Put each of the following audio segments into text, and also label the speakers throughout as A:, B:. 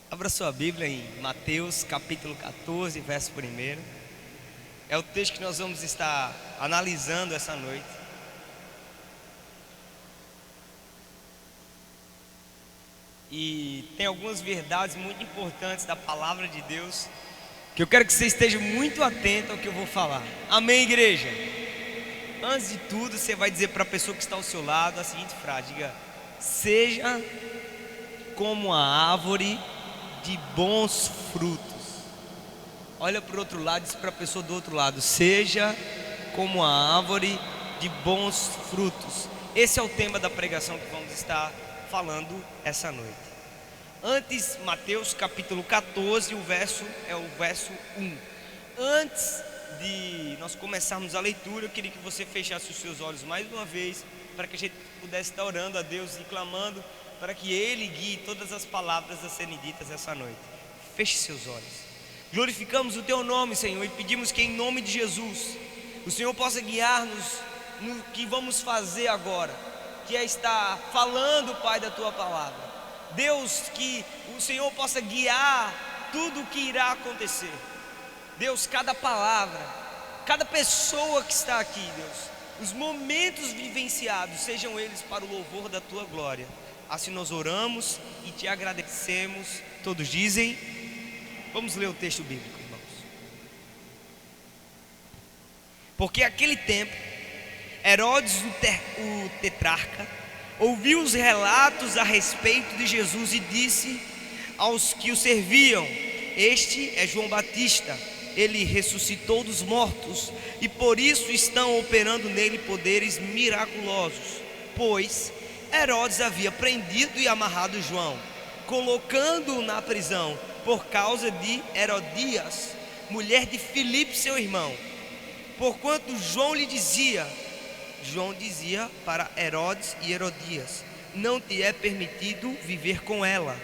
A: Abra sua Bíblia em Mateus capítulo 14, verso 1. É o texto que nós vamos estar analisando essa noite. E tem algumas verdades muito importantes da palavra de Deus que eu quero que você esteja muito atento ao que eu vou falar. Amém, igreja? Antes de tudo, você vai dizer para a pessoa que está ao seu lado a seguinte frase: diga: seja como a árvore de bons frutos. Olha para o outro lado e diz para a pessoa do outro lado: seja como a árvore de bons frutos. Esse é o tema da pregação que vamos estar falando essa noite. Antes, Mateus capítulo 14, o verso 1. Antes de nós começarmos a leitura, eu queria que você fechasse os seus olhos mais uma vez, para que a gente pudesse estar orando a Deus e clamando para que Ele guie todas as palavras a serem ditas essa noite. Feche seus olhos. Glorificamos o Teu nome, Senhor, e pedimos que em nome de Jesus o Senhor possa guiar-nos no que vamos fazer agora, que é estar falando, Pai, da Tua palavra. Deus, que o Senhor possa guiar tudo o que irá acontecer. Deus, cada palavra, cada pessoa que está aqui, Deus, os momentos vivenciados, sejam eles para o louvor da Tua glória. Assim nós oramos e Te agradecemos. Todos dizem. Vamos ler o texto bíblico, irmãos. Porque aquele tempo, Herodes o tetrarca ouviu os relatos a respeito de Jesus e disse aos que o serviam: este é João Batista, ele ressuscitou dos mortos, e por isso estão operando nele poderes miraculosos. Pois Herodes havia prendido e amarrado João, colocando-o na prisão por causa de Herodias, mulher de Filipe seu irmão. Porquanto João dizia para Herodes e Herodias: não te é permitido viver com ela.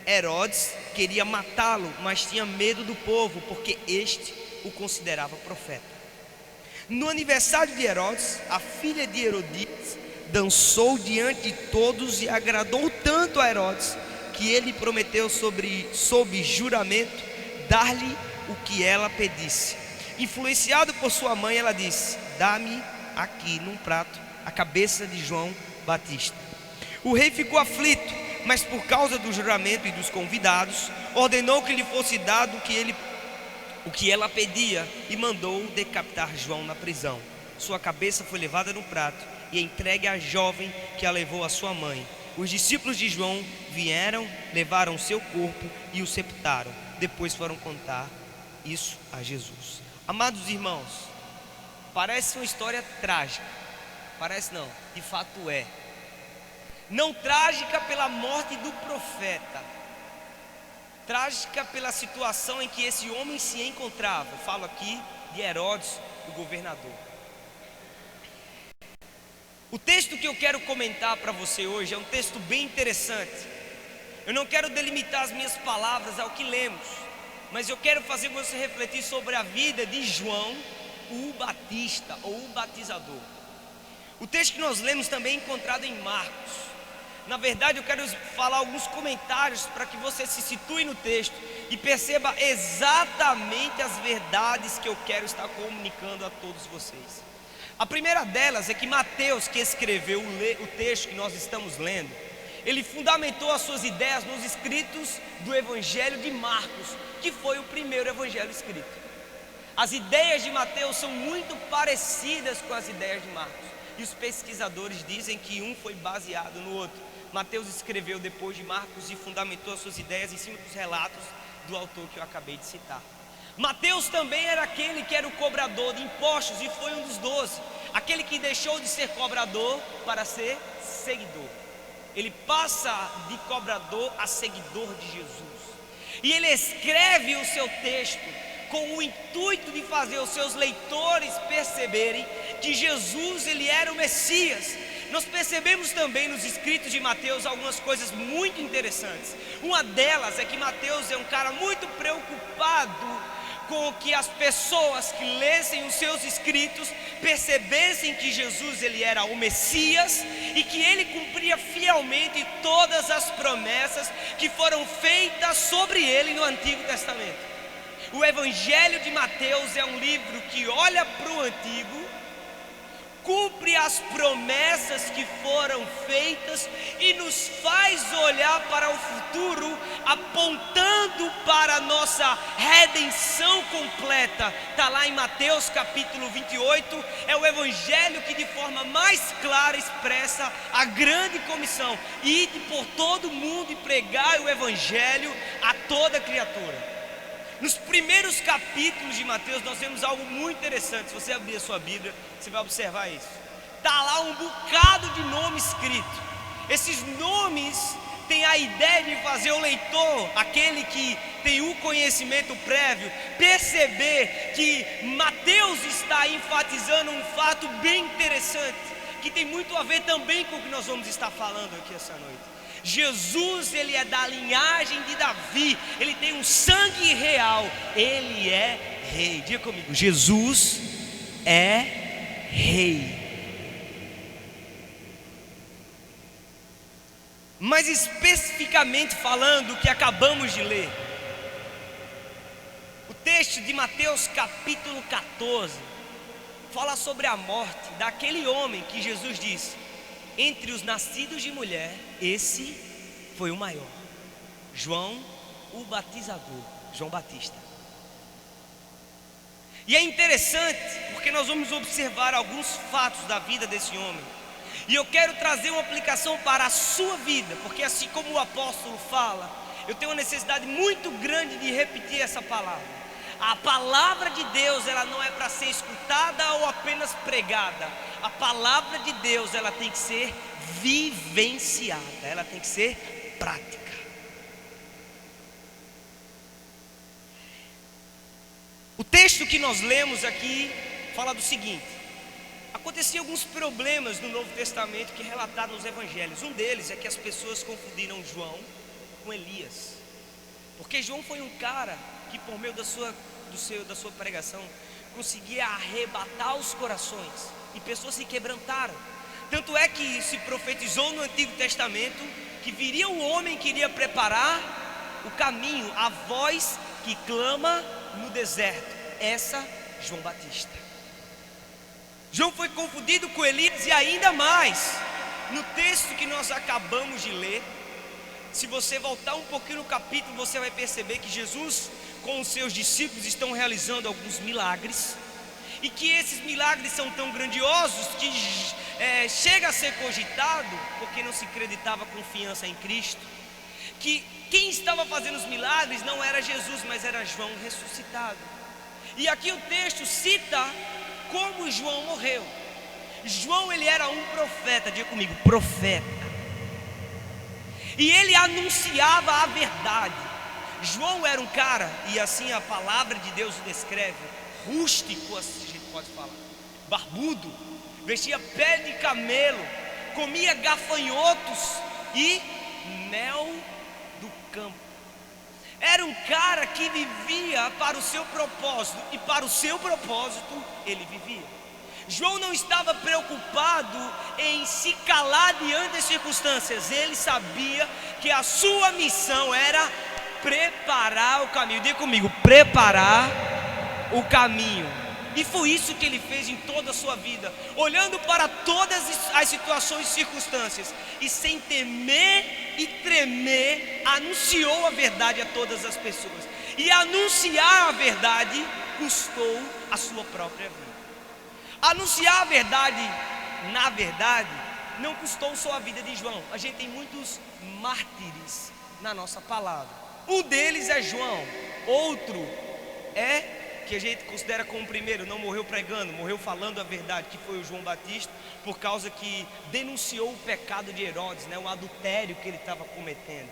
A: Herodes queria matá-lo, mas tinha medo do povo, porque este o considerava profeta. No aniversário de Herodes, a filha de Herodias dançou diante de todos e agradou tanto a Herodes que ele prometeu sob juramento dar-lhe o que ela pedisse. Influenciado por sua mãe, ela disse: dá-me aqui num prato a cabeça de João Batista. O rei ficou aflito, mas por causa do juramento e dos convidados, ordenou que lhe fosse dado o que ela pedia e mandou decapitar João na prisão. Sua cabeça foi levada no prato e entregue à jovem que a levou à sua mãe. Os discípulos de João vieram, levaram seu corpo e o sepultaram. Depois foram contar isso a Jesus. Amados irmãos, parece uma história trágica. Parece não, de fato é. Não trágica pela morte do profeta, trágica pela situação em que esse homem se encontrava. Eu falo aqui de Herodes, o governador. O texto que eu quero comentar para você hoje é um texto bem interessante. Eu não quero delimitar as minhas palavras ao que lemos, mas eu quero fazer você refletir sobre a vida de João, o Batista ou o batizador. O texto que nós lemos também é encontrado em Marcos. Na verdade, eu quero falar alguns comentários para que você se situe no texto e perceba exatamente as verdades que eu quero estar comunicando a todos vocês. A primeira delas é que Mateus, que escreveu o texto que nós estamos lendo, ele fundamentou as suas ideias nos escritos do Evangelho de Marcos, que foi o primeiro evangelho escrito. As ideias de Mateus são muito parecidas com as ideias de Marcos, e os pesquisadores dizem que um foi baseado no outro. Mateus escreveu depois de Marcos e fundamentou as suas ideias em cima dos relatos do autor que eu acabei de citar. Mateus também era aquele que era o cobrador de impostos e foi um dos 12, aquele que deixou de ser cobrador para ser seguidor. Ele passa de cobrador a seguidor de Jesus. E ele escreve o seu texto com o intuito de fazer os seus leitores perceberem que Jesus, ele era o Messias. Nós percebemos também nos escritos de Mateus algumas coisas muito interessantes. Uma delas é que Mateus é um cara muito preocupado com que as pessoas que lessem os seus escritos percebessem que Jesus ele era o Messias e que ele cumpria fielmente todas as promessas que foram feitas sobre ele no Antigo Testamento. O Evangelho de Mateus é um livro que olha para o Antigo, cumpre as promessas que foram feitas e nos faz olhar para o futuro, apontando para a nossa redenção completa. Está lá em Mateus capítulo 28, é o Evangelho que de forma mais clara expressa a grande comissão: ide por todo mundo e pregai o Evangelho a toda criatura. Nos primeiros capítulos de Mateus nós vemos algo muito interessante. Se você abrir a sua Bíblia, você vai observar isso. Está lá um bocado de nome escrito. Esses nomes têm a ideia de fazer o leitor, aquele que tem o conhecimento prévio, perceber que Mateus está enfatizando um fato bem interessante, que tem muito a ver também com o que nós vamos estar falando aqui essa noite. Jesus, ele é da linhagem de Davi, ele tem um sangue real, ele é rei. Diga comigo: Jesus é rei. Mais especificamente falando o que acabamos de ler, o texto de Mateus capítulo 14 fala sobre a morte daquele homem que Jesus disse: entre os nascidos de mulher, esse foi o maior. João o batizador, João Batista. E é interessante porque nós vamos observar alguns fatos da vida desse homem, e eu quero trazer uma aplicação para a sua vida, porque assim como o apóstolo fala, eu tenho uma necessidade muito grande de repetir essa palavra. A palavra de Deus, ela não é para ser escutada ou apenas pregada. A palavra de Deus, ela tem que ser vivenciada, ela tem que ser prática. O texto que nós lemos aqui fala do seguinte: aconteciam alguns problemas no Novo Testamento que relataram nos evangelhos. Um deles é que as pessoas confundiram João com Elias, porque João foi um cara que por meio da sua pregação conseguia arrebatar os corações, e pessoas se quebrantaram. Tanto é que se profetizou no Antigo Testamento que viria um homem que iria preparar o caminho, a voz que clama no deserto. Essa, João Batista. João foi confundido com Elias, e ainda mais no texto que nós acabamos de ler. Se você voltar um pouquinho no capítulo, você vai perceber que Jesus com os seus discípulos estão realizando alguns milagres, e que esses milagres são tão grandiosos que chega a ser cogitado, porque não se acreditava confiança em Cristo, que quem estava fazendo os milagres não era Jesus, mas era João ressuscitado. E aqui o texto cita como João morreu. João, ele era um profeta, diga comigo, profeta. E ele anunciava a verdade. João era um cara, e assim a palavra de Deus o descreve, rústico, assim a gente pode falar, barbudo, vestia pele de camelo, comia gafanhotos e mel do campo. Era um cara que vivia para o seu propósito, e para o seu propósito ele vivia. João não estava preocupado em se calar diante das circunstâncias. Ele sabia que a sua missão era preparar o caminho. Diga comigo, preparar o caminho. E foi isso que ele fez em toda a sua vida, olhando para todas as situações e circunstâncias, e sem temer e tremer, anunciou a verdade a todas as pessoas. E anunciar a verdade custou a sua própria vida. Anunciar a verdade, na verdade, não custou só a vida de João. A gente tem muitos mártires na nossa palavra. Um deles é João, outro é que a gente considera como o primeiro, não morreu pregando, morreu falando a verdade, que foi o João Batista, por causa que denunciou o pecado de Herodes, o adultério que ele estava cometendo.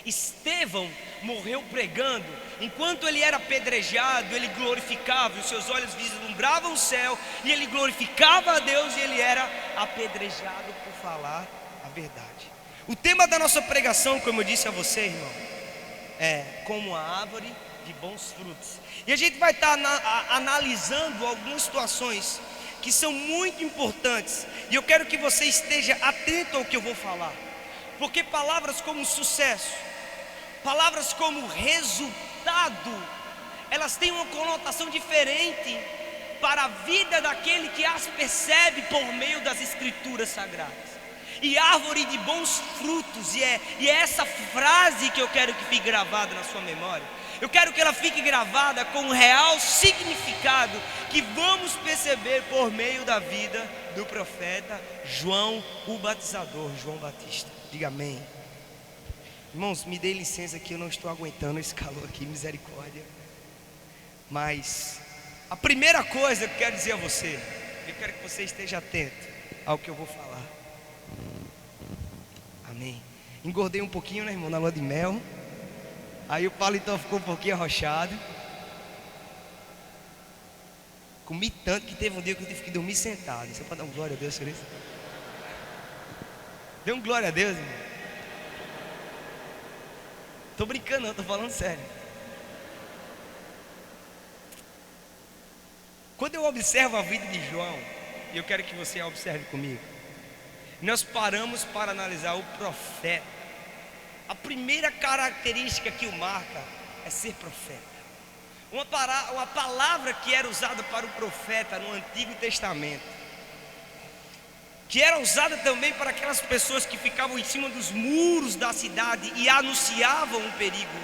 A: Estevão morreu pregando. Enquanto ele era apedrejado, ele glorificava, os seus olhos vislumbravam o céu, e ele glorificava a Deus, e ele era apedrejado por falar a verdade. O tema da nossa pregação, como eu disse a você, irmão, é como a árvore de bons frutos. E a gente vai estar analisando algumas situações que são muito importantes, e eu quero que você esteja atento ao que eu vou falar, porque palavras como sucesso, palavras como resultado, elas têm uma conotação diferente para a vida daquele que as percebe por meio das escrituras sagradas. E árvore de bons frutos, e é essa frase que eu quero que fique gravada na sua memória. Eu quero que ela fique gravada com o real significado que vamos perceber por meio da vida do profeta João o Batizador, João Batista. Diga amém. Irmãos, me dê licença que eu não estou aguentando esse calor aqui, misericórdia. Mas a primeira coisa que eu quero dizer a você, eu quero que você esteja atento ao que eu vou falar. Amém. Engordei um pouquinho, né, irmão, na lua de mel. Aí o paletó ficou um pouquinho arrochado. Comi tanto que teve um dia que eu tive que dormir sentado. Você pode dar um glória a Deus por isso? Dê um glória a Deus, irmão. Tô brincando não, tô falando sério. Quando eu observo a vida de João, e eu quero que você a observe comigo, nós paramos para analisar o profeta. A primeira característica que o marca é ser profeta. Uma palavra que era usada para o profeta no Antigo Testamento, que era usada também para aquelas pessoas que ficavam em cima dos muros da cidade e anunciavam um perigo,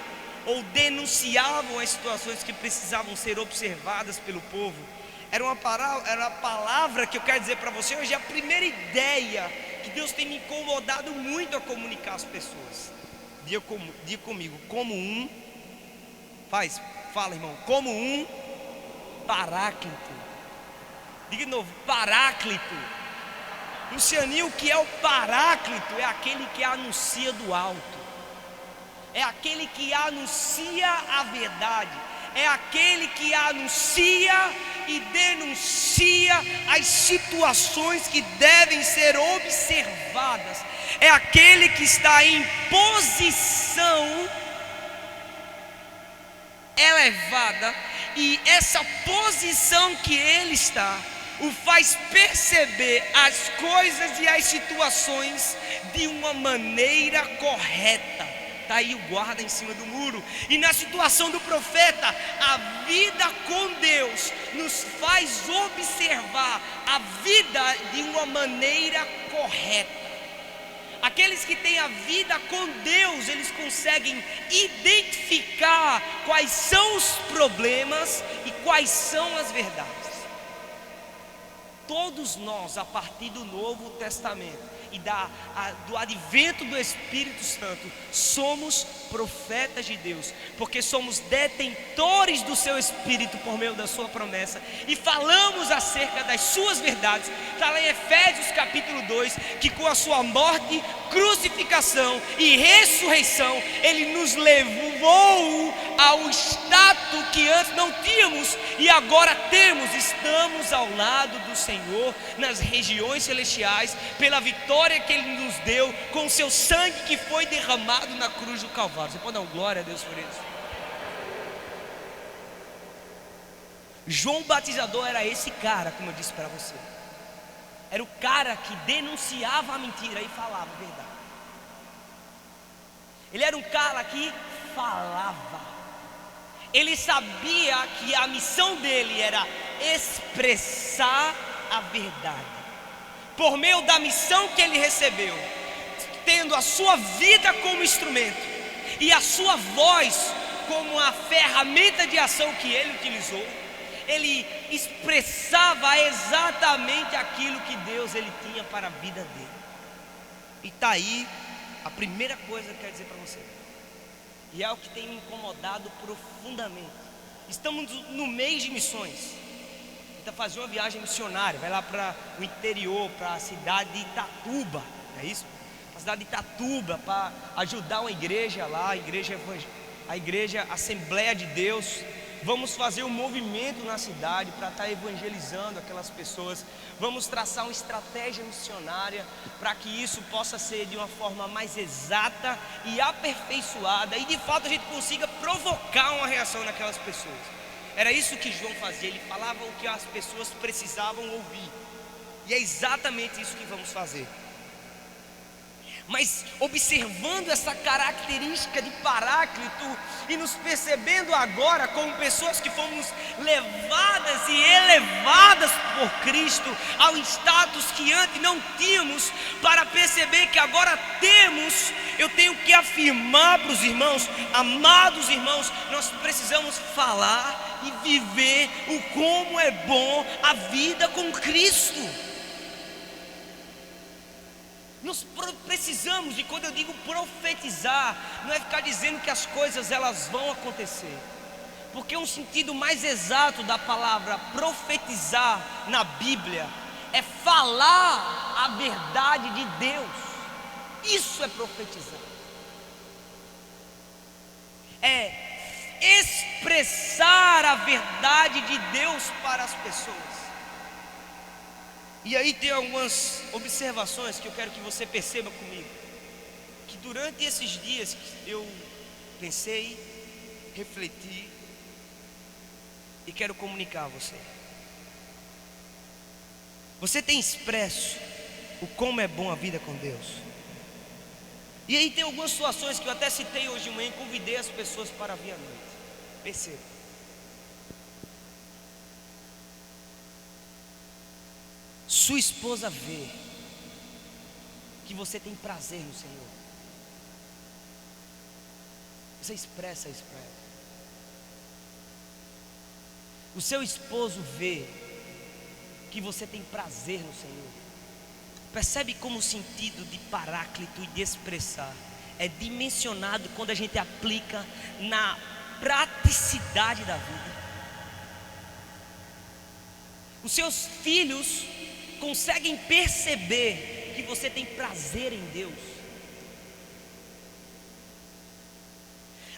A: ou denunciavam as situações que precisavam ser observadas pelo povo. Era uma palavra que eu quero dizer para você hoje, é a primeira ideia que Deus tem me incomodado muito a comunicar às pessoas. Diga comigo, como um, fala irmão, como um paráclito. Diga de novo, paráclito. Lucianinho, o que é o paráclito? É aquele que anuncia do alto, é aquele que anuncia a verdade, é aquele que anuncia e denuncia as situações que devem ser observadas, é aquele que está em posição elevada, e essa posição que ele está o faz perceber as coisas e as situações de uma maneira correta. Está aí o guarda em cima do muro. E na situação do profeta, a vida com Deus nos faz observar a vida de uma maneira correta. Aqueles que têm a vida com Deus, eles conseguem identificar quais são os problemas e quais são as verdades. Todos nós, a partir do Novo Testamento e do advento do Espírito Santo, somos profetas de Deus, porque somos detentores do seu Espírito por meio da sua promessa, e falamos acerca das suas verdades. Está lá em Efésios capítulo 2, que com a sua morte, crucificação e ressurreição, Ele nos levou ao status que antes não tínhamos e agora temos. Estamos ao lado do Senhor nas regiões celestiais, pela vitória que Ele nos deu com o seu sangue que foi derramado na cruz do Calvário. Você pode dar uma glória a Deus por isso? João Batizador era esse cara, como eu disse para você. Era o cara que denunciava a mentira e falava a verdade. Ele era um cara que falava. Ele sabia que a missão dele era expressar a verdade. Por meio da missão que ele recebeu, tendo a sua vida como instrumento e a sua voz como a ferramenta de ação que ele utilizou, ele expressava exatamente aquilo que Deus ele tinha para a vida dele. E está aí a primeira coisa que eu quero dizer para você, e é o que tem me incomodado profundamente. Estamos no mês de missões. Então fazer uma viagem missionária, vai lá para o interior, para a cidade de Itatuba, é isso? A cidade de Itatuba, para ajudar uma igreja lá, a igreja Assembleia de Deus, Vamos fazer um movimento na cidade para estar evangelizando aquelas pessoas. Vamos traçar uma estratégia missionária para que isso possa ser de uma forma mais exata e aperfeiçoada, e de fato a gente consiga provocar uma reação naquelas pessoas. Era isso que João fazia, ele falava o que as pessoas precisavam ouvir. E é exatamente isso que vamos fazer. Mas observando essa característica de Paráclito e nos percebendo agora como pessoas que fomos levadas e elevadas por Cristo ao status que antes não tínhamos, para perceber que agora temos, eu tenho que afirmar para os irmãos, amados irmãos, nós precisamos falar e viver o como é bom a vida com Cristo. Nós precisamos, e quando eu digo profetizar, não é ficar dizendo que as coisas elas vão acontecer, porque um sentido mais exato da palavra profetizar na Bíblia é falar a verdade de Deus. Isso é profetizar, é expressar a verdade de Deus para as pessoas. E aí tem algumas observações que eu quero que você perceba comigo, que durante esses dias eu pensei, refleti e quero comunicar a você. Você tem expresso o como é bom a vida com Deus? E aí tem algumas situações que eu até citei hoje de manhã e convidei as pessoas para vir à noite. Perceba. Sua esposa vê que você tem prazer no Senhor. Você expressa isso para ela. O seu esposo vê que você tem prazer no Senhor. Percebe como o sentido de Paráclito e de expressar é dimensionado quando a gente aplica na praticidade da vida. Os seus filhos conseguem perceber que você tem prazer em Deus.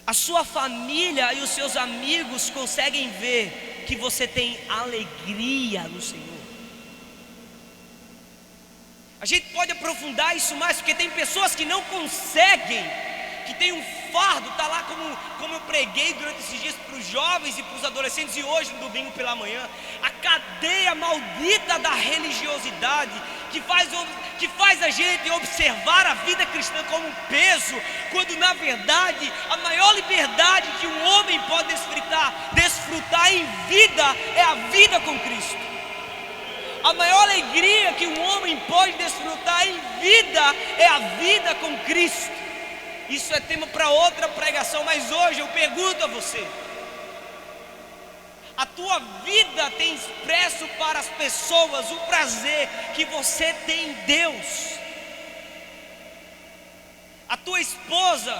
A: A sua família e os seus amigos conseguem ver que você tem alegria no Senhor. A gente pode aprofundar isso mais, porque tem pessoas que não conseguem, que tem um fardo, está lá como eu preguei durante esses dias para os jovens e para os adolescentes, e hoje no domingo pela manhã, a cadeia maldita da religiosidade que faz a gente observar a vida cristã como um peso, quando na verdade a maior liberdade que um homem pode desfrutar em vida é a vida com Cristo. A maior alegria que um homem pode desfrutar em vida é a vida com Cristo. Isso é tema para outra pregação, mas hoje eu pergunto a você: a tua vida tem expresso para as pessoas o prazer que você tem em Deus? A tua esposa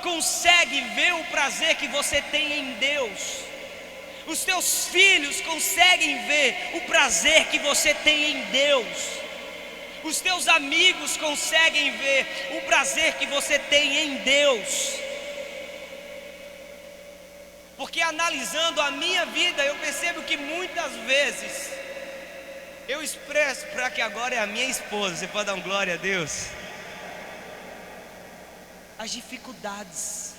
A: consegue ver o prazer que você tem em Deus? Os teus filhos conseguem ver o prazer que você tem em Deus? Os teus amigos conseguem ver o prazer que você tem em Deus? Porque analisando a minha vida, eu percebo que muitas vezes eu expresso, para que agora é a minha esposa, você pode dar um glória a Deus, as dificuldades.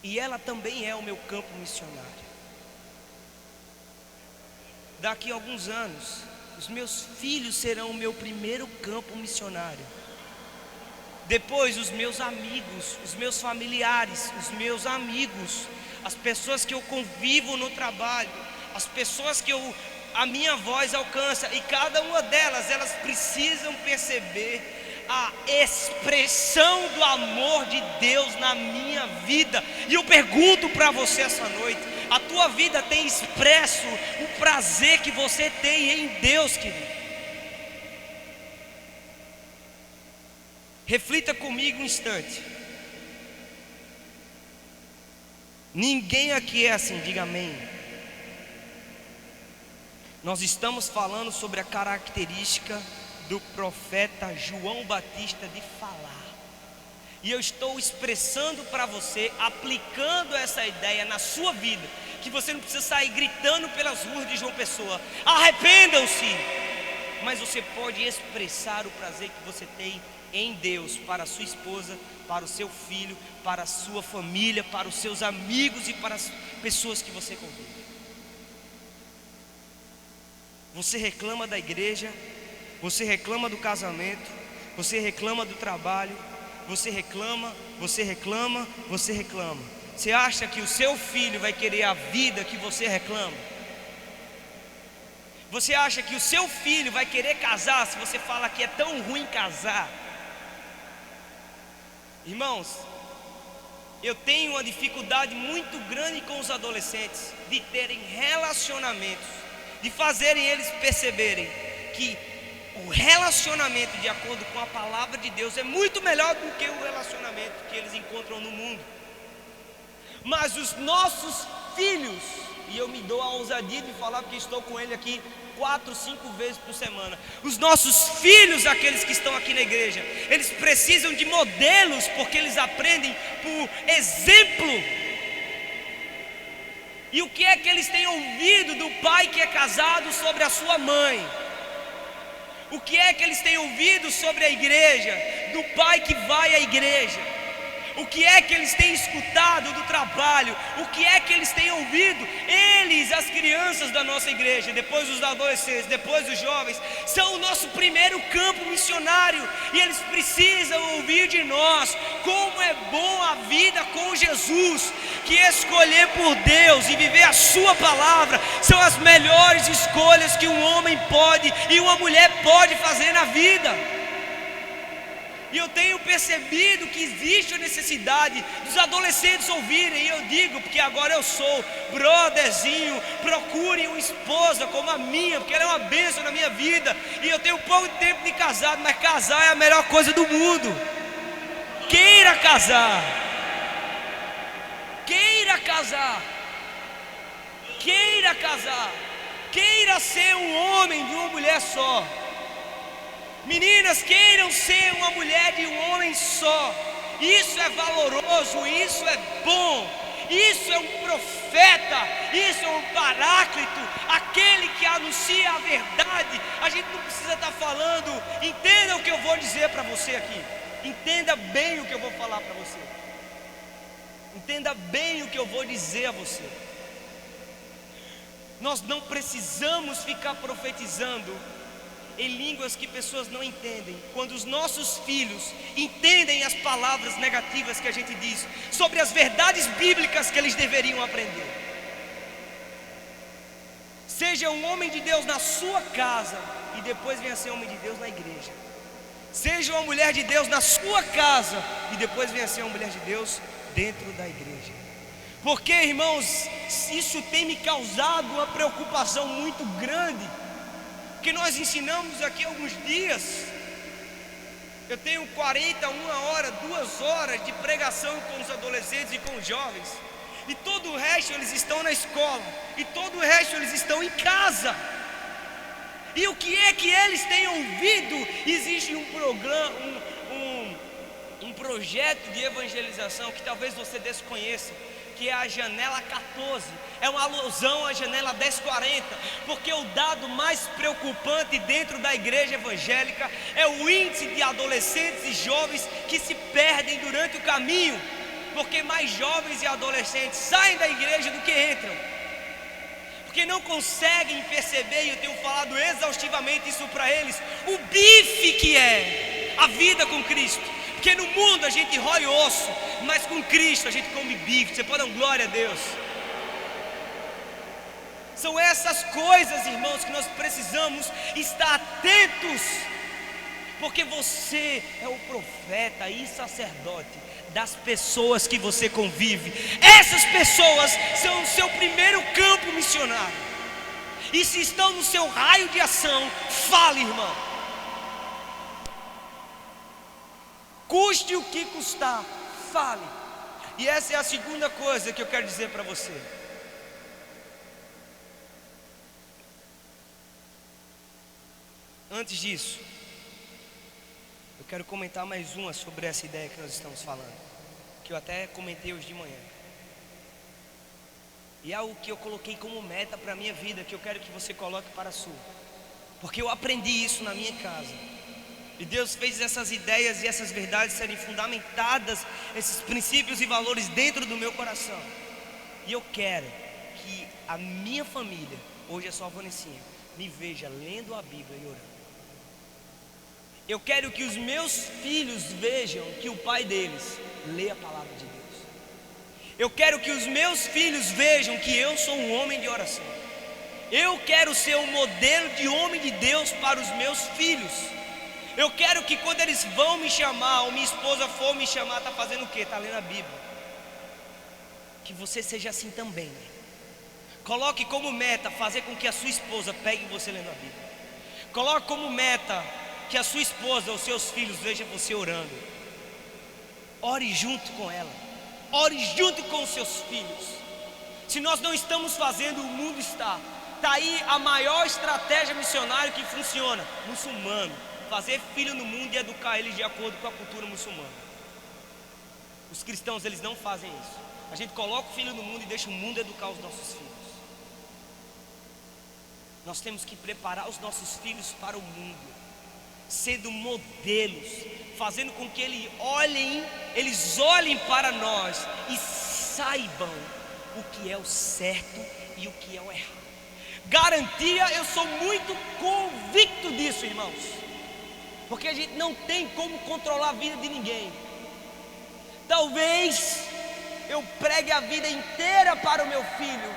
A: E ela também é o meu campo missionário. Daqui a alguns anos, os meus filhos serão o meu primeiro campo missionário. Depois os meus amigos, os meus familiares, os meus amigos, as pessoas que eu convivo no trabalho, as pessoas que a minha voz alcança, e cada uma delas, elas precisam perceber a expressão do amor de Deus na minha vida. E eu pergunto para você essa noite: a tua vida tem expresso o prazer que você tem em Deus, querido? Reflita comigo um instante. Ninguém aqui é assim, diga amém. Nós estamos falando sobre a característica do profeta João Batista de falar. E eu estou expressando para você, aplicando essa ideia na sua vida, que você não precisa sair gritando pelas ruas de João Pessoa: arrependam-se. Mas você pode expressar o prazer que você tem em Deus para a sua esposa, para o seu filho, para a sua família, para os seus amigos e para as pessoas que você convive. Você reclama da igreja, você reclama do casamento, você reclama do trabalho, você reclama. Você acha que o seu filho vai querer a vida que você reclama? Você acha que o seu filho vai querer casar se você fala que é tão ruim casar? Irmãos, eu tenho uma dificuldade muito grande com os adolescentes de terem relacionamentos, de fazerem eles perceberem que o relacionamento de acordo com a palavra de Deus é muito melhor do que o relacionamento que eles encontram no mundo. Mas os nossos filhos, e eu me dou a ousadia de falar porque estou com ele aqui 4, 5 vezes por semana, os nossos filhos, aqueles que estão aqui na igreja, eles precisam de modelos, porque eles aprendem por exemplo. E o que é que eles têm ouvido do pai que é casado sobre a sua mãe? O que é que eles têm ouvido sobre a igreja, do pai que vai à igreja? O que é que eles têm escutado do trabalho? O que é que eles têm ouvido? Eles, as crianças da nossa igreja, depois os adolescentes, depois os jovens, são o nosso primeiro campo missionário. E eles precisam ouvir de nós como é bom a vida com Jesus, que escolher por Deus e viver a sua palavra são as melhores escolhas que um homem pode e uma mulher pode fazer na vida. E eu tenho percebido que existe a necessidade dos adolescentes ouvirem. E eu digo, porque agora eu sou brotherzinho, procurem uma esposa como a minha, porque ela é uma bênção na minha vida. E eu tenho pouco tempo de casado, mas casar é a melhor coisa do mundo. Queira casar. Queira casar. Queira casar. Queira ser um homem de uma mulher só. Meninas, queiram ser uma mulher de um homem só. Isso é valoroso, isso é bom, isso é um profeta, isso é um paráclito, aquele que anuncia a verdade. A gente não precisa estar falando, entenda o que eu vou dizer para você aqui. Entenda bem o que eu vou falar para você. Entenda bem o que eu vou dizer a você. Nós não precisamos ficar profetizando em línguas que pessoas não entendem. Quando os nossos filhos entendem as palavras negativas que a gente diz sobre as verdades bíblicas que eles deveriam aprender. Seja um homem de Deus na sua casa e depois venha ser homem de Deus na igreja. Seja uma mulher de Deus na sua casa e depois venha ser uma mulher de Deus dentro da igreja. Porque, irmãos, isso tem me causado uma preocupação muito grande, que nós ensinamos aqui alguns dias. Eu tenho 1 hora, 2 horas de pregação com os adolescentes e com os jovens, e todo o resto eles estão na escola, e todo o resto eles estão em casa. E o que é que eles têm ouvido? Existe um programa, um projeto de evangelização que talvez você desconheça, que é a janela 14, é uma alusão à janela 1040, porque o dado mais preocupante dentro da igreja evangélica é o índice de adolescentes e jovens que se perdem durante o caminho, porque mais jovens e adolescentes saem da igreja do que entram, porque não conseguem perceber, e eu tenho falado exaustivamente isso para eles, o bife que é a vida com Cristo. Porque no mundo a gente rói osso, mas com Cristo a gente come bife. Você pode dar glória a Deus. São essas coisas, irmãos, que nós precisamos estar atentos, porque você é o profeta e sacerdote das pessoas que você convive. Essas pessoas são o seu primeiro campo missionário, e se estão no seu raio de ação, fale, irmão. Custe o que custar, fale. E essa é a segunda coisa que eu quero dizer para você. Antes disso, Eu quero comentar mais uma sobre essa ideia que nós estamos falando, que eu até comentei hoje de manhã. E é algo que eu coloquei como meta para a minha vida, que eu quero que você coloque para a sua. Porque eu aprendi isso na minha casa. E Deus fez essas ideias e essas verdades serem fundamentadas, esses princípios e valores dentro do meu coração. E eu quero que a minha família, hoje é só a Vanessinha, me veja lendo a Bíblia e orando. Eu quero que os meus filhos vejam que o pai deles lê a palavra de Deus. Eu quero que os meus filhos vejam que eu sou um homem de oração. Eu quero ser um modelo de homem de Deus para os meus filhos. Eu quero que quando eles vão me chamar, ou minha esposa for me chamar, está fazendo o quê? Está lendo a Bíblia. Que você seja assim também. Coloque como meta fazer com que a sua esposa pegue você lendo a Bíblia. Coloque como meta que a sua esposa ou seus filhos vejam você orando. Ore junto com ela. Ore junto com os seus filhos. Se nós não estamos fazendo, o mundo está. Está aí a maior estratégia missionária que funciona. Muçulmano. Fazer filho no mundo e educar eles de acordo com a cultura muçulmana. Os cristãos, eles não fazem isso. A gente coloca o filho no mundo e deixa o mundo educar os nossos filhos. Nós temos que preparar os nossos filhos para o mundo, sendo modelos, fazendo com que eles olhem para nós e saibam o que é o certo e o que é o errado. Garantia, eu sou muito convicto disso, irmãos. Porque a gente não tem como controlar a vida de ninguém. Talvez eu pregue a vida inteira para o meu filho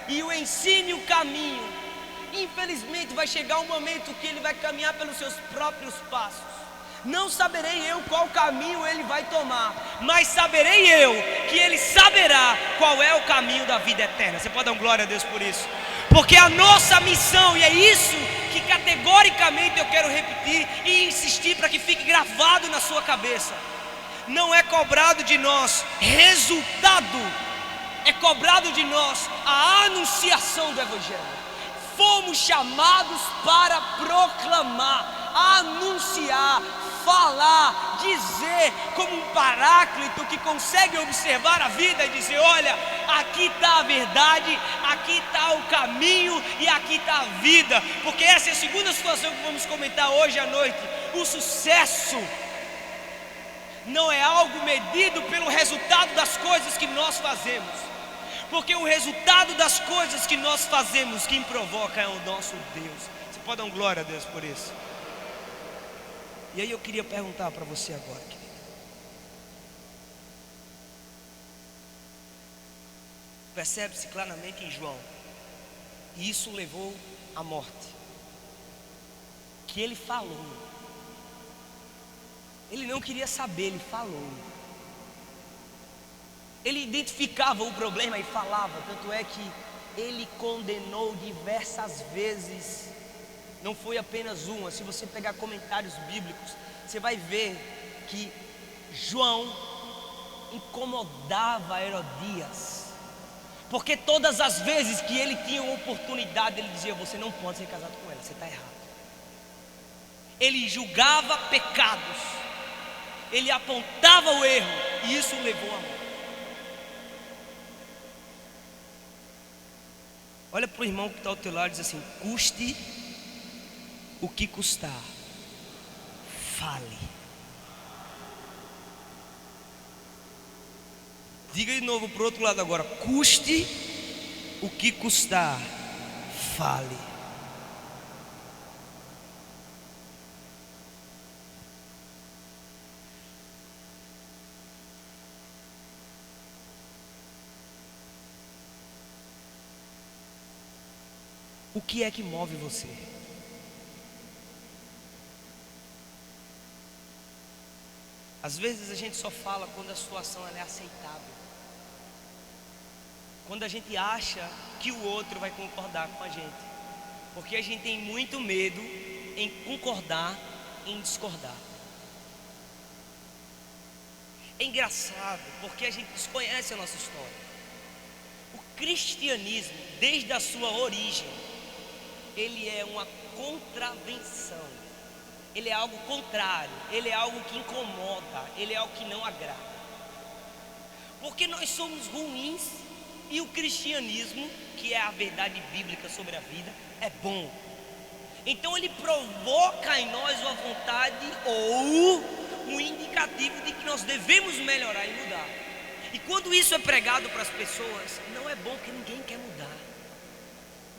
A: e o ensine o caminho. Infelizmente vai chegar um momento que ele vai caminhar pelos seus próprios passos. Não saberei eu qual caminho ele vai tomar, mas saberei eu que ele saberá qual é o caminho da vida eterna. Você pode dar glória a Deus por isso? Porque a nossa missão, e é isso que categoricamente eu quero repetir e insistir para que fique gravado na sua cabeça. Não é cobrado de nós resultado, é cobrado de nós a anunciação do Evangelho. Fomos chamados para proclamar, anunciar, falar, dizer, como um paráclito que consegue observar a vida e dizer: olha, aqui está a verdade, aqui está o caminho e aqui está a vida. Porque essa é a segunda situação que vamos comentar hoje à noite. O sucesso não é algo medido pelo resultado das coisas que nós fazemos, porque o resultado das coisas que nós fazemos, quem provoca é o nosso Deus. Você pode dar glória a Deus por isso? E aí eu queria perguntar para você agora, querido. Percebe-se claramente em João, e isso levou à morte, que ele falou. Ele não queria saber, ele falou. Ele identificava o problema e falava. Tanto é que ele condenou diversas vezes. Não foi apenas uma. Se você pegar comentários bíblicos, você vai ver que João incomodava Herodias, porque todas as vezes que ele tinha uma oportunidade, ele dizia: você não pode ser casado com ela, você está errado. Ele julgava pecados, ele apontava o erro, e isso levou a morte. Olha para o irmão que está ao teu lado e diz assim: custe o que custar, fale. Diga de novo para o outro lado agora: custe o que custar, fale. O que é que move você? Às vezes a gente só fala quando a situação ela é aceitável, quando a gente acha que o outro vai concordar com a gente, porque a gente tem muito medo em concordar, em discordar. É engraçado porque a gente desconhece a nossa história. O cristianismo, desde a sua origem, ele é uma contravenção. ele é algo contrário, ele é algo que incomoda, ele é algo que não agrada. Porque nós somos ruins e o cristianismo, que é a verdade bíblica sobre a vida, é bom. Então ele provoca em nós uma vontade ou um indicativo de que nós devemos melhorar e mudar. E quando isso é pregado para as pessoas, não é bom, porque ninguém quer mudar.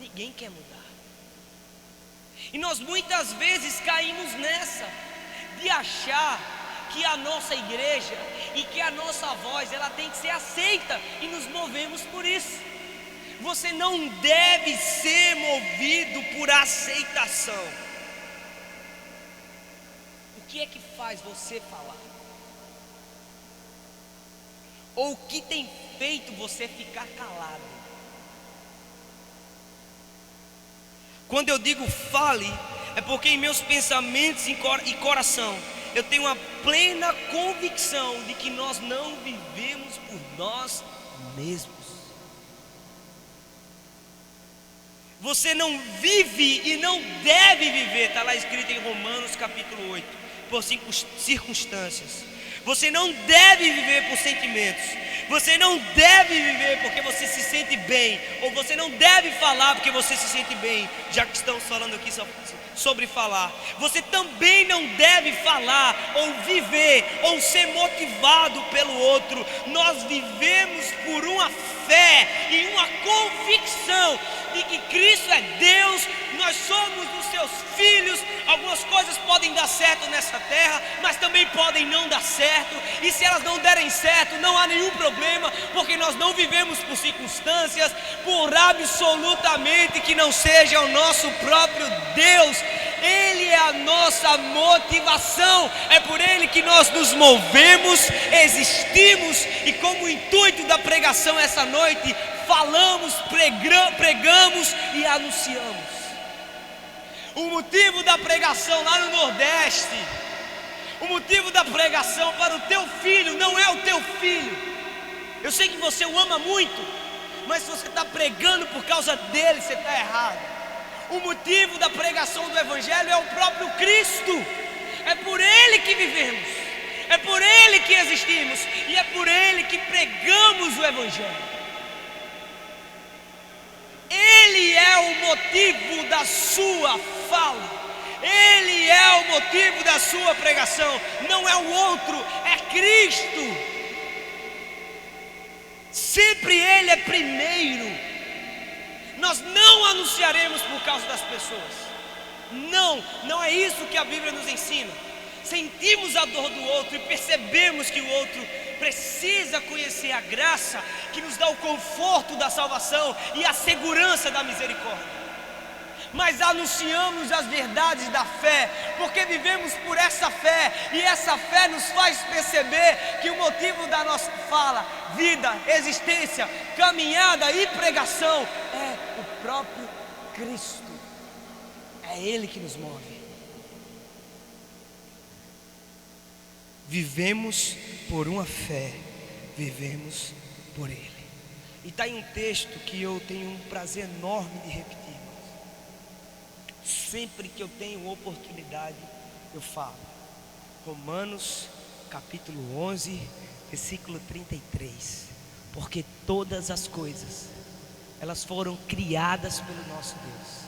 A: Ninguém quer mudar. E nós muitas vezes caímos nessa de achar que a nossa igreja e que a nossa voz, ela tem que ser aceita, e nos movemos por isso. Você não deve ser movido por aceitação. O que é que faz você falar? Ou o que tem feito você ficar calado? Quando eu digo fale, é porque em meus pensamentos e coração eu tenho uma plena convicção de que nós não vivemos por nós mesmos. Você não vive e não deve viver, está lá escrito em Romanos capítulo 8, por circunstâncias. Você não deve viver por sentimentos. Você não deve viver porque você se sente bem. Ou você não deve falar porque você se sente bem. Já que estamos falando aqui sobre falar. Você também não deve falar ou viver ou ser motivado pelo outro. Nós vivemos por uma fé e uma convicção de que Cristo é Deus, nós somos os seus filhos. Algumas coisas podem dar certo nessa terra, mas também podem não dar certo. E se elas não derem certo, não há nenhum problema, porque nós não vivemos por circunstâncias, por absolutamente que não seja o nosso próprio Deus. Ele é a nossa motivação, é por Ele que nós nos movemos, existimos. E como o intuito da pregação essa noite, falamos, pregamos e anunciamos. O motivo da pregação lá no Nordeste, o motivo da pregação para o teu filho não é o teu filho. Eu sei que você o ama muito, mas se você está pregando por causa dele, você está errado. O motivo da pregação do Evangelho é o próprio Cristo. É por Ele que vivemos, é por Ele que existimos e é por Ele que pregamos o Evangelho. Ele é o motivo da sua fala, Ele é o motivo da sua pregação, não é o outro, é Cristo. Sempre Ele é primeiro. Nós não anunciaremos por causa das pessoas. Não é isso que a Bíblia nos ensina. Sentimos a dor do outro e percebemos que o outro precisa conhecer a graça que nos dá o conforto da salvação e a segurança da misericórdia. Mas anunciamos as verdades da fé, porque vivemos por essa fé, e essa fé nos faz perceber que o motivo da nossa fala, vida, existência, caminhada e pregação é o próprio Cristo. É Ele que nos move. Vivemos por uma fé, vivemos por Ele. E está em um texto que eu tenho um prazer enorme de repetir. Sempre que eu tenho oportunidade, eu falo. Romanos capítulo 11, versículo 33. Porque todas as coisas, elas foram criadas pelo nosso Deus.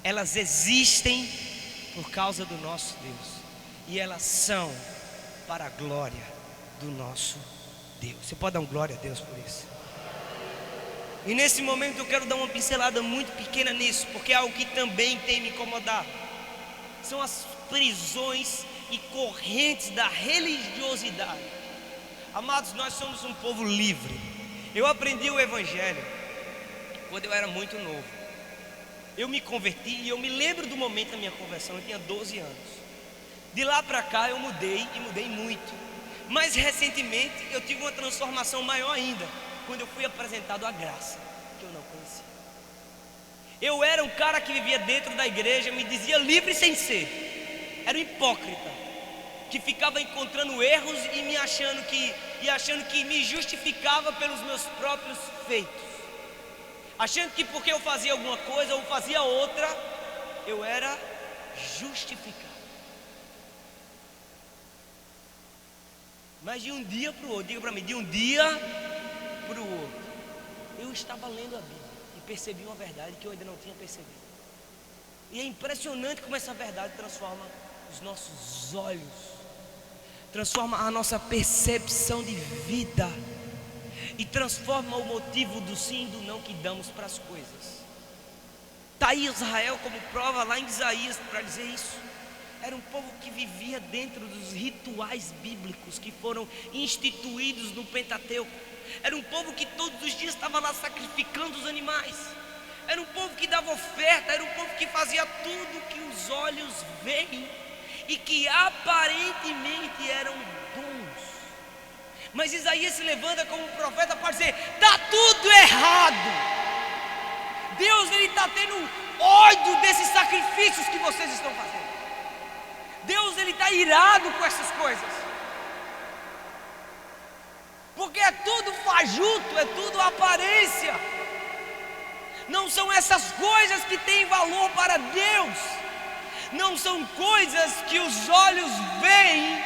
A: Elas existem por causa do nosso Deus. E elas são para a glória do nosso Deus. Você pode dar um glória a Deus por isso? E nesse momento eu quero dar uma pincelada muito pequena nisso, porque é algo que também tem me incomodado. São as prisões e correntes da religiosidade. Amados, nós somos um povo livre. Eu aprendi o Evangelho quando eu era muito novo. Eu me converti e eu me lembro do momento da minha conversão, eu tinha 12 anos. De lá para cá eu mudei e mudei muito. Mas recentemente eu tive uma transformação maior ainda, quando eu fui apresentado à graça, que eu não conhecia. Eu era um cara que vivia dentro da igreja, me dizia livre sem ser. Era um hipócrita, que ficava encontrando erros e achando que me justificava pelos meus próprios feitos. Achando que porque eu fazia alguma coisa ou fazia outra, eu era justificado. Mas de um dia para o outro, diga para mim, de um dia para o outro, eu estava lendo a Bíblia e percebi uma verdade que eu ainda não tinha percebido. E é impressionante como essa verdade transforma os nossos olhos, transforma a nossa percepção de vida e transforma o motivo do sim e do não que damos para as coisas. Está aí Israel como prova lá em Isaías para dizer isso. Era um povo que vivia dentro dos rituais bíblicos que foram instituídos no Pentateuco. Era um povo que todos os dias estava lá sacrificando os animais. Era um povo que dava oferta. Era um povo que fazia tudo que os olhos veem e que aparentemente eram bons. Mas Isaías se levanta como profeta para dizer: está tudo errado. Deus está tendo ódio desses sacrifícios que vocês estão fazendo. Deus está irado com essas coisas, porque é tudo fajuto, é tudo aparência. Não são essas coisas que têm valor para Deus. Não são coisas que os olhos veem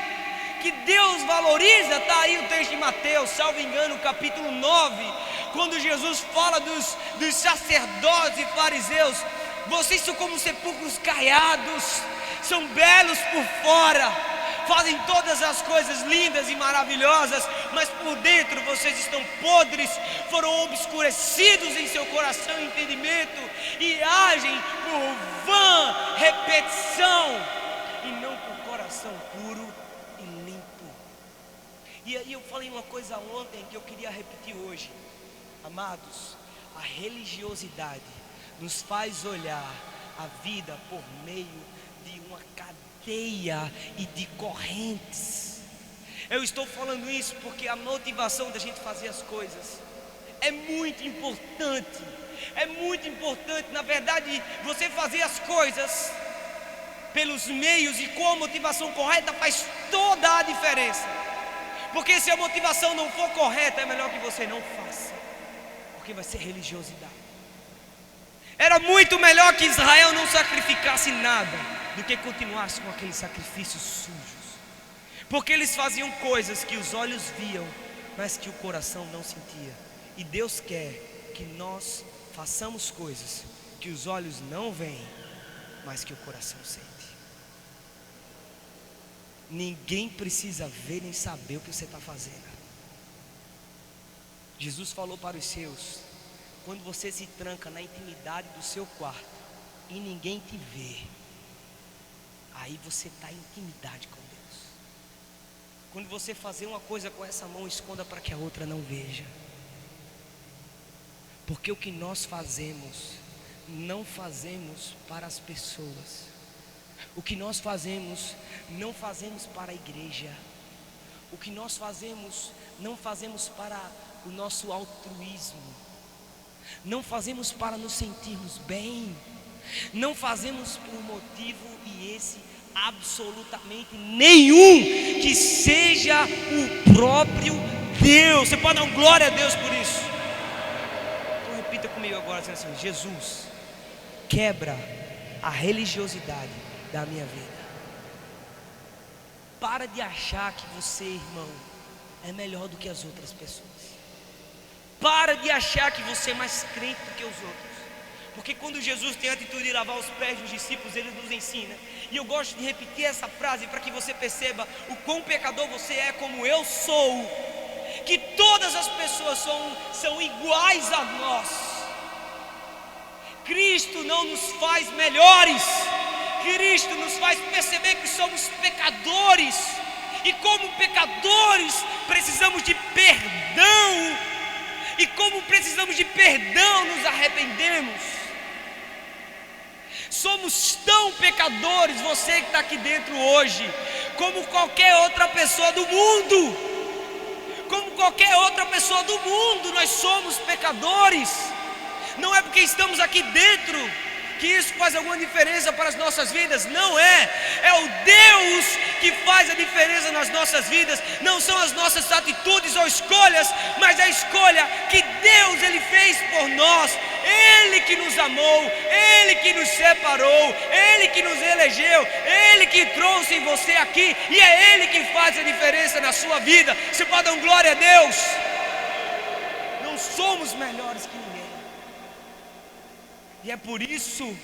A: que Deus valoriza. Está aí o texto de Mateus, salvo engano, capítulo 9, quando Jesus fala dos sacerdotes e fariseus: vocês são como sepulcros caiados, são belos por fora, fazem todas as coisas lindas e maravilhosas, mas por dentro vocês estão podres, foram obscurecidos em seu coração e entendimento, e agem por vã repetição, e não por coração puro e limpo. E aí eu falei uma coisa ontem que eu queria repetir hoje. Amados, a religiosidade nos faz olhar a vida por meio de uma cadeia e de correntes. Eu estou falando isso porque a motivação da gente fazer as coisas é muito importante. É muito importante, na verdade, você fazer as coisas pelos meios e com a motivação correta faz toda a diferença. Porque se a motivação não for correta, é melhor que você não faça, porque vai ser religiosidade. Era muito melhor que Israel não sacrificasse nada do que continuasse com aqueles sacrifícios sujos, porque eles faziam coisas que os olhos viam, mas que o coração não sentia. E Deus quer que nós façamos coisas que os olhos não veem, mas que o coração sente. Ninguém precisa ver nem saber o que você está fazendo. Jesus falou para os seus: quando você se tranca na intimidade do seu quarto e ninguém te vê, aí você está em intimidade com Deus. Quando você fazer uma coisa com essa mão, esconda para que a outra não veja. Porque o que nós fazemos, não fazemos para as pessoas. O que nós fazemos, não fazemos para a igreja. O que nós fazemos, não fazemos para o nosso altruísmo. Não fazemos para nos sentirmos bem. Não fazemos por motivo e esse absolutamente nenhum que seja o próprio Deus. Você pode dar glória a Deus por isso? Então repita comigo agora, dizendo assim: Jesus, quebra a religiosidade da minha vida. Para de achar que você, irmão, é melhor do que as outras pessoas. Para de achar que você é mais crente do que os outros. Porque quando Jesus tem a atitude de lavar os pés dos discípulos, Ele nos ensina. E eu gosto de repetir essa frase para que você perceba o quão pecador você é, como eu sou. Que todas as pessoas são iguais a nós. Cristo não nos faz melhores. Cristo nos faz perceber que somos pecadores. E como pecadores precisamos de perdão. E como precisamos de perdão, nos arrependemos. Somos tão pecadores, você que está aqui dentro hoje, como qualquer outra pessoa do mundo. Como qualquer outra pessoa do mundo, nós somos pecadores. Não é porque estamos aqui dentro que isso faz alguma diferença para as nossas vidas. Não é. É o Deus que faz a diferença nas nossas vidas. Não são as nossas atitudes ou escolhas, mas a escolha que Deus Ele fez por nós. Ele que nos amou, Ele que nos separou, Ele que nos elegeu, Ele que trouxe você aqui, e é Ele que faz a diferença na sua vida. Você pode dar glória a Deus? Não somos melhores que ninguém, e é por isso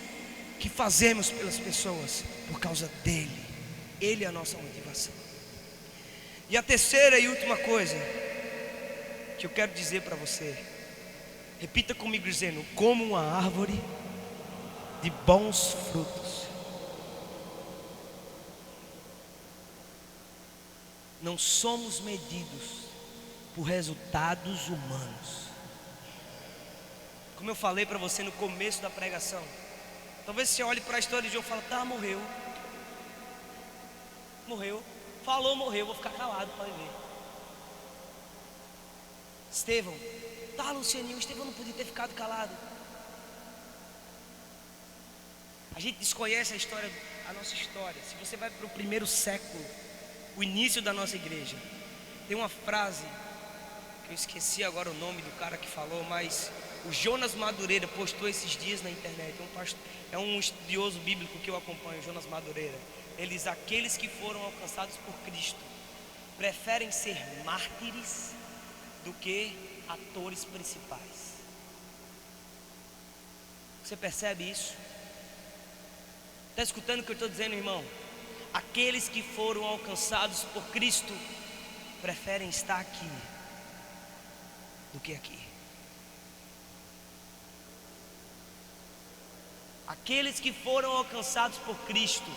A: que fazemos pelas pessoas, por causa dEle. Ele é a nossa motivação. E a terceira e última coisa que eu quero dizer para você, repita comigo dizendo: como uma árvore de bons frutos. Não somos medidos por resultados humanos. Como eu falei para você no começo da pregação, talvez você olhe para a história de João e fale: tá, morreu, falou, morreu, vou ficar calado para ver. Estevão, tá, Lucianinho, Estevão não podia ter ficado calado. A gente desconhece a nossa história. Se você vai para o primeiro século, o início da nossa igreja, tem uma frase que eu esqueci agora o nome do cara que falou, mas o Jonas Madureira postou esses dias na internet. É um estudioso bíblico que eu acompanho, Jonas Madureira. Ele diz: aqueles que foram alcançados por Cristo preferem ser mártires do que atores principais. Você percebe isso? Está escutando o que eu estou dizendo, irmão? Aqueles que foram alcançados por Cristo preferem estar aqui do que aqui. Aqueles que foram alcançados por Cristo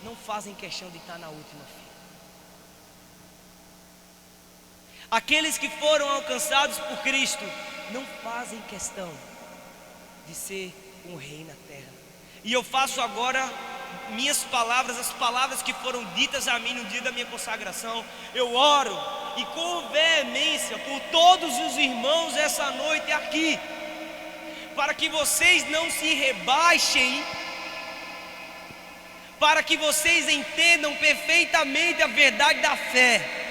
A: não fazem questão de estar na última fila. Aqueles que foram alcançados por Cristo não fazem questão de ser um rei na terra. E eu faço agora minhas palavras, as palavras que foram ditas a mim no dia da minha consagração. Eu oro e com veemência por todos os irmãos essa noite aqui, para que vocês não se rebaixem, para que vocês entendam perfeitamente a verdade da fé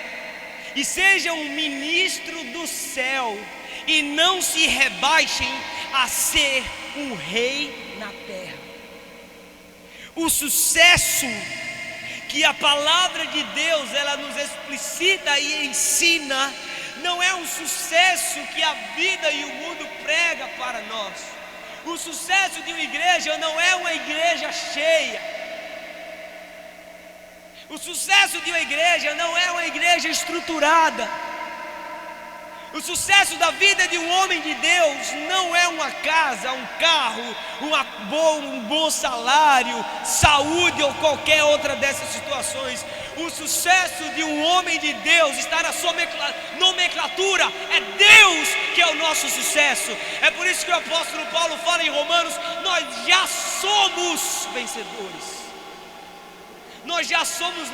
A: e sejam um ministro do céu, e não se rebaixem a ser um rei na terra. O sucesso que a palavra de Deus ela nos explicita e ensina não é um sucesso que a vida e o mundo prega para nós. O sucesso de uma igreja não é uma igreja cheia. O sucesso de uma igreja não é uma igreja estruturada. O sucesso da vida de um homem de Deus não é uma casa, um carro, um bom salário, saúde ou qualquer outra dessas situações. O sucesso de um homem de Deus está na sua nomenclatura. É Deus que é o nosso sucesso. É por isso que o apóstolo Paulo fala em Romanos: nós já somos vencedores. Nós já somos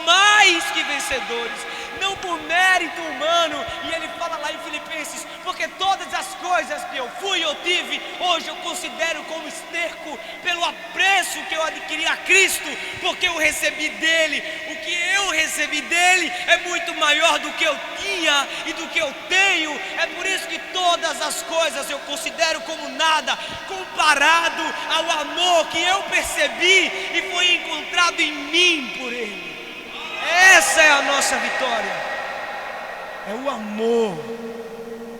A: mais que vencedores, não por mérito humano. E ele fala lá em Filipenses: porque todas as coisas que eu fui e eu tive, hoje eu considero como esterco, pelo apreço que eu adquiri a Cristo, porque eu recebi dele. O que eu recebi dele é muito maior do que eu tinha e do que eu tenho. É por isso que todas as coisas eu considero como nada, comparado ao amor que eu percebi e foi encontrado em mim por ele. Essa é a nossa vitória. É o amor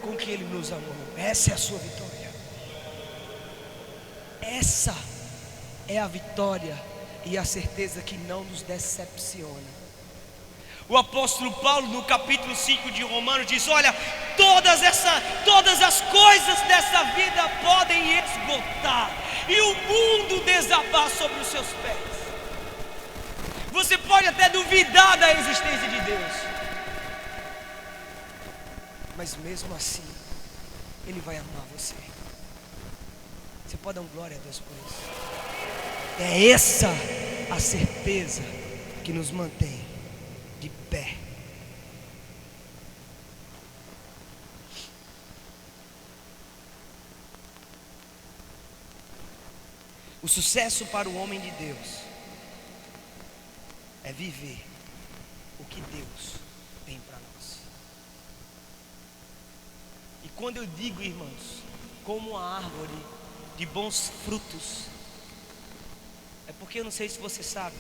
A: com que ele nos amou. Essa é a sua vitória. Essa é a vitória e a certeza que não nos decepciona. O apóstolo Paulo, no capítulo 5 de Romanos, diz: olha, todas as coisas dessa vida podem esgotar e o mundo desabar sobre os seus pés. Você pode até duvidar da existência de Deus, mas mesmo assim Ele vai amar você. Você pode dar glória a Deus por isso. É essa a certeza que nos mantém de pé. O sucesso para o homem de Deus é viver o que Deus tem para nós. E quando eu digo, irmãos, como a árvore de bons frutos. É porque eu não sei se você sabe,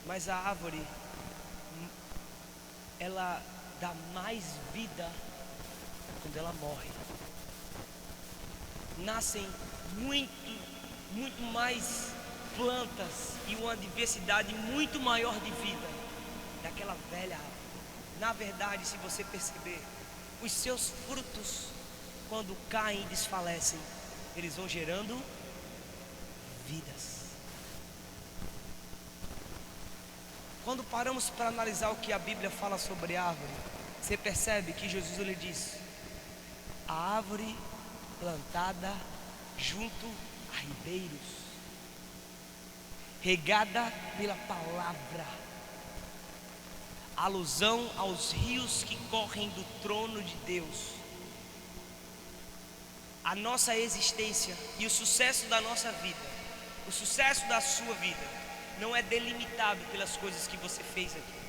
A: mas a árvore, ela dá mais vida quando ela morre. Nascem muito mais plantas e uma diversidade muito maior de vida daquela velha árvore. Na verdade, se você perceber, os seus frutos, quando caem e desfalecem, eles vão gerando vidas. Quando paramos para analisar o que a Bíblia fala sobre árvore, você percebe que Jesus ele diz: a árvore plantada junto a ribeiros, regada pela palavra, alusão aos rios que correm do trono de Deus. A nossa existência e o sucesso da nossa vida, o sucesso da sua vida, não é delimitado pelas coisas que você fez aqui.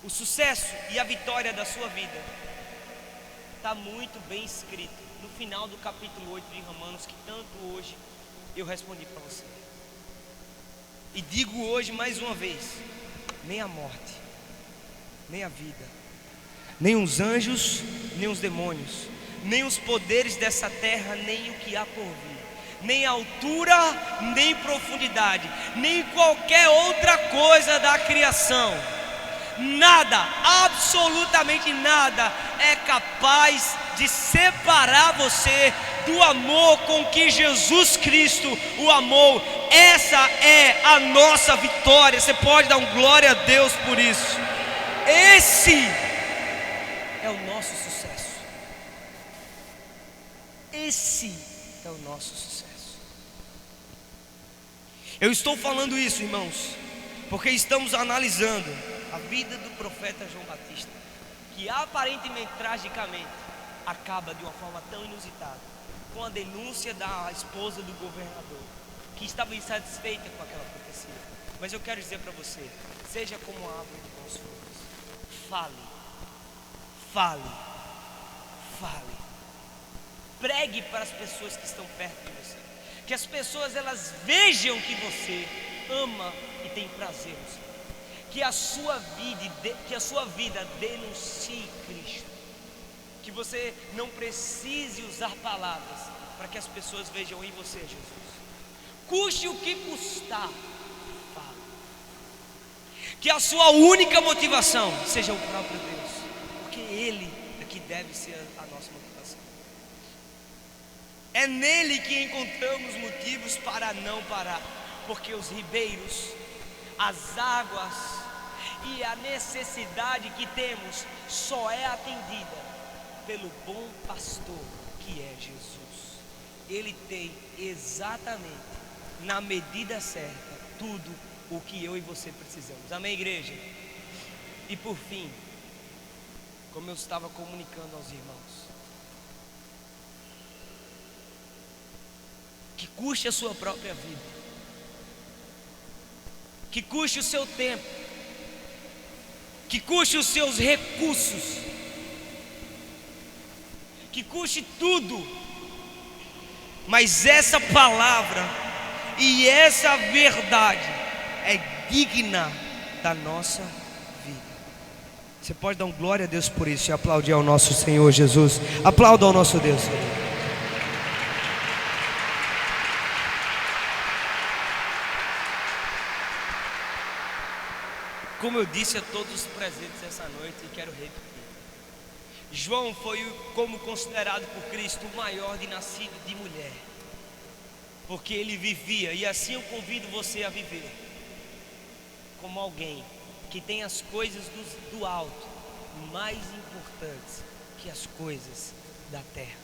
A: O sucesso e a vitória da sua vida está muito bem escrito no final do capítulo 8 de Romanos, que tanto hoje eu respondi para você. E digo hoje mais uma vez: nem a morte, nem a vida, nem os anjos, nem os demônios, nem os poderes dessa terra, nem o que há por vir, nem altura, nem profundidade, nem qualquer outra coisa da criação, nada, absolutamente nada é capaz de separar você do amor com que Jesus Cristo o amou. Essa é a nossa vitória. Você pode dar um glória a Deus por isso. Esse é o nosso sucesso. Esse é o nosso sucesso. Eu estou falando isso, irmãos, porque estamos analisando a vida do profeta João Batista, que aparentemente, tragicamente, acaba de uma forma tão inusitada, com a denúncia da esposa do governador, que estava insatisfeita com aquela profecia. Mas eu quero dizer para você: seja como a árvore de bons frutos. Fale. Pregue para as pessoas que estão perto de você, que as pessoas elas vejam que você ama e tem prazer no Senhor. Que a sua vida denuncie Cristo. Que você não precise usar palavras para que as pessoas vejam em você Jesus. Custe o que custar, fale. Que a sua única motivação seja o próprio Deus, porque Ele é que deve ser a nossa motivação. É nele que encontramos motivos para não parar, porque os ribeiros, as águas e a necessidade que temos só é atendida pelo bom pastor, que é Jesus. Ele tem exatamente, na medida certa, tudo o que eu e você precisamos. Amém, igreja? E por fim, como eu estava comunicando aos irmãos, que custe a sua própria vida, que custe o seu tempo, que custe os seus recursos, que custe tudo, mas essa palavra e essa verdade é digna da nossa vida. Você pode dar um glória a Deus por isso e aplaudir ao nosso Senhor Jesus. Aplauda ao nosso Deus. Como eu disse a todos os presentes essa noite, e quero repetir: João foi como considerado por Cristo o maior de nascido de mulher, porque ele vivia, e assim eu convido você a viver, como alguém que tem as coisas do alto mais importantes que as coisas da terra.